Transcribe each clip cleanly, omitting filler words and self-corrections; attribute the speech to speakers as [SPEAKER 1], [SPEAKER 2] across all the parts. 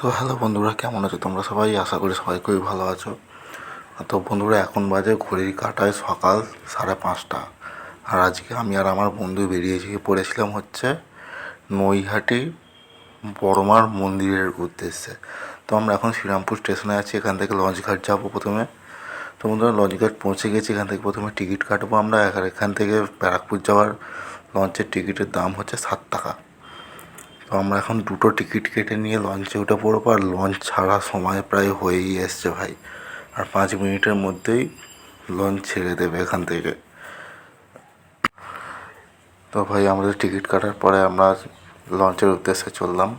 [SPEAKER 1] তো হ্যালো বন্ধুরা, কেমন আছো তোমরা সবাই? আশা করি সবাই খুবই ভালো আছো। তো বন্ধুরা, এখন বাজে ঘড়ির কাঁটায় সকাল 5:30। আর আজকে আমি আর আমার বন্ধু বেরিয়েছি পড়েছিলাম হচ্ছে নৈহাটি বড়মার মন্দিরের উদ্দেশ্যে। তো আমরা এখন শ্রীরামপুর স্টেশনে আছি, এখান থেকে লঞ্চঘাট যাবো প্রথমে। তো বন্ধুরা, লঞ্চঘাট পৌঁছে গেছি, এখান থেকে প্রথমে টিকিট কাটবো আমরা। এখান থেকে ব্যারাকপুর যাওয়ার লঞ্চের টিকিটের দাম হচ্ছে 7 টাকা। তো আমরা এখন দুটো টিকিট কেটে নিয়ে লঞ্চে উঠে পড়বো। আর লঞ্চ ছাড়া সময় প্রায় হয়েই এসছে ভাই, আর 5 মিনিটের মধ্যেই লঞ্চ ছেড়ে দেবে এখান থেকে। তো ভাই, আমাদের টিকিট কাটার পরে আমরা লঞ্চের উদ্দেশ্যে চললাম।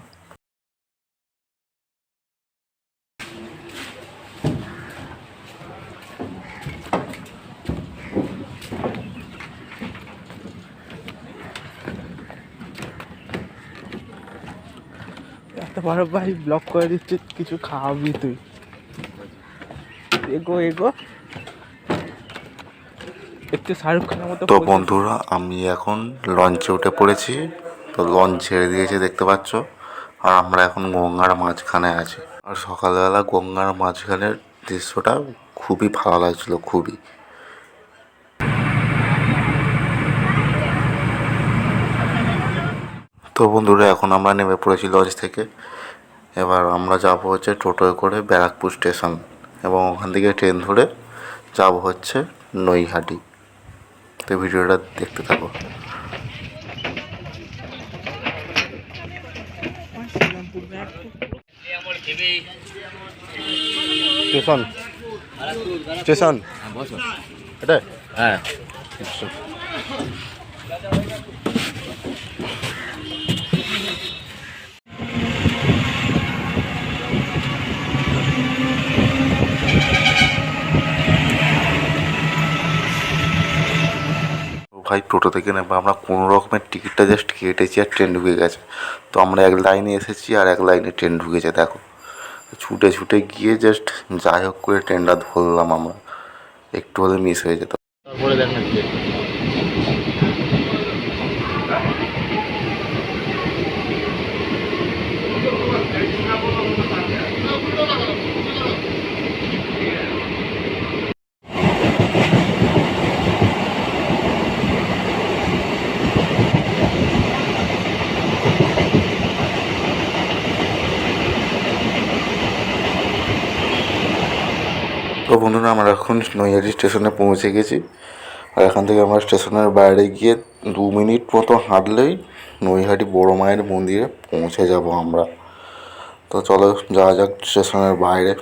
[SPEAKER 2] এত বড় ভাই ব্লক করে দিচ্ছে, কিছু খাওয়াবি তুই? এগো এগো, একটু শাহরুখ খানের মতো।
[SPEAKER 1] তো বন্ধুরা, আমি এখন লঞ্চে উঠে পড়েছি। তো লঞ্চ ছেড়ে দিয়েছে দেখতে পাচ্ছ। আর আমরা এখন গঙ্গার মাঝখানে আছি। আর সকালবেলা গঙ্গার মাঝখানের দৃশ্যটা খুবই ভালো লাগছিলো, খুবই। তো বন্ধুরা, এখন আমরা নেমে পড়েছি লঞ্চ থেকে। এবার আমরা যাব হচ্ছে টোটোয় করে ব্যারাকপুর স্টেশন, এবং ওখান থেকে ট্রেন ধরে যাব হচ্ছে নৈহাটি। তো ভিডিওটা দেখতে থাকো। স্টেশন স্টেশন এটা হ্যাঁ। ভাই, টোটো থেকে নেবো আমরা, কোনো রকমের টিকিটটা জাস্ট কেটেছি আর ট্রেন ঢুকে গেছে। তো আমরা এক লাইনে এসেছি আর এক লাইনে ট্রেন ঢুকেছে দেখো। ছুটে ছুটে গিয়ে জাস্ট যাই হোক করে ট্রেনটা ধরলাম আমরা, একটু হলে মিস হয়ে যেত। তারপরে দেখাচ্ছি। তো বন্ধুরা, আমরা এখন নৈহাটি স্টেশনে পৌঁছে গেছি। আর এখান থেকে আমরা স্টেশনের বাইরে গিয়ে 2 মিনিট মতো হাঁটলেই নৈহাটি বড় মায়ের মন্দিরে পৌঁছে যাব আমরা। তো চলো যাওয়া যাক স্টেশনের বাইরে।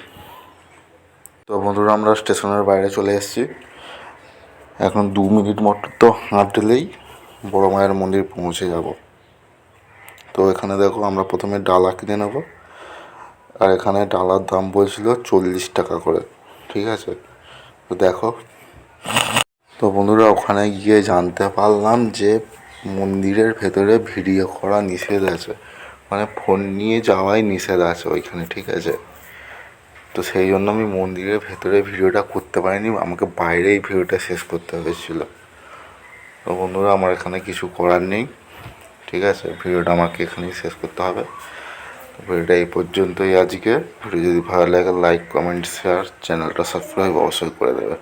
[SPEAKER 1] তো বন্ধুরা, আমরা স্টেশনের বাইরে চলে এসেছি। এখন 2 মিনিট মতো হাঁটলেই বড় মায়ের মন্দির পৌঁছে যাব। তো এখানে দেখো, আমরা প্রথমে ডালা কিনে নেব। আর এখানে ডালার দাম বলছিল 40 টাকা করে, ঠিক আছে? তো দেখো। তো বন্ধুরা, ওখানে গিয়ে জানতে পারলাম যে মন্দিরের ভেতরে ভিডিও করা নিষেধ আছে, মানে ফোন নিয়ে যাওয়াই নিষেধ আছে ওইখানে, ঠিক আছে? তো সেই জন্য আমি মন্দিরের ভেতরে ভিডিওটা করতে পারিনি, আমাকে বাইরেই ভিডিওটা শেষ করতে হয়েছিলো। তো বন্ধুরা, আমার এখানে কিছু করার নেই, ঠিক আছে? ভিডিওটা আমাকে এখানেই শেষ করতে হবে। ভিডিওটা এই পর্যন্তই আজকে। ভিডিও যদি ভালো লাগে লাইক, কমেন্ট, শেয়ার, চ্যানেলটা সাবস্ক্রাইব অবশ্যই করে দেবে।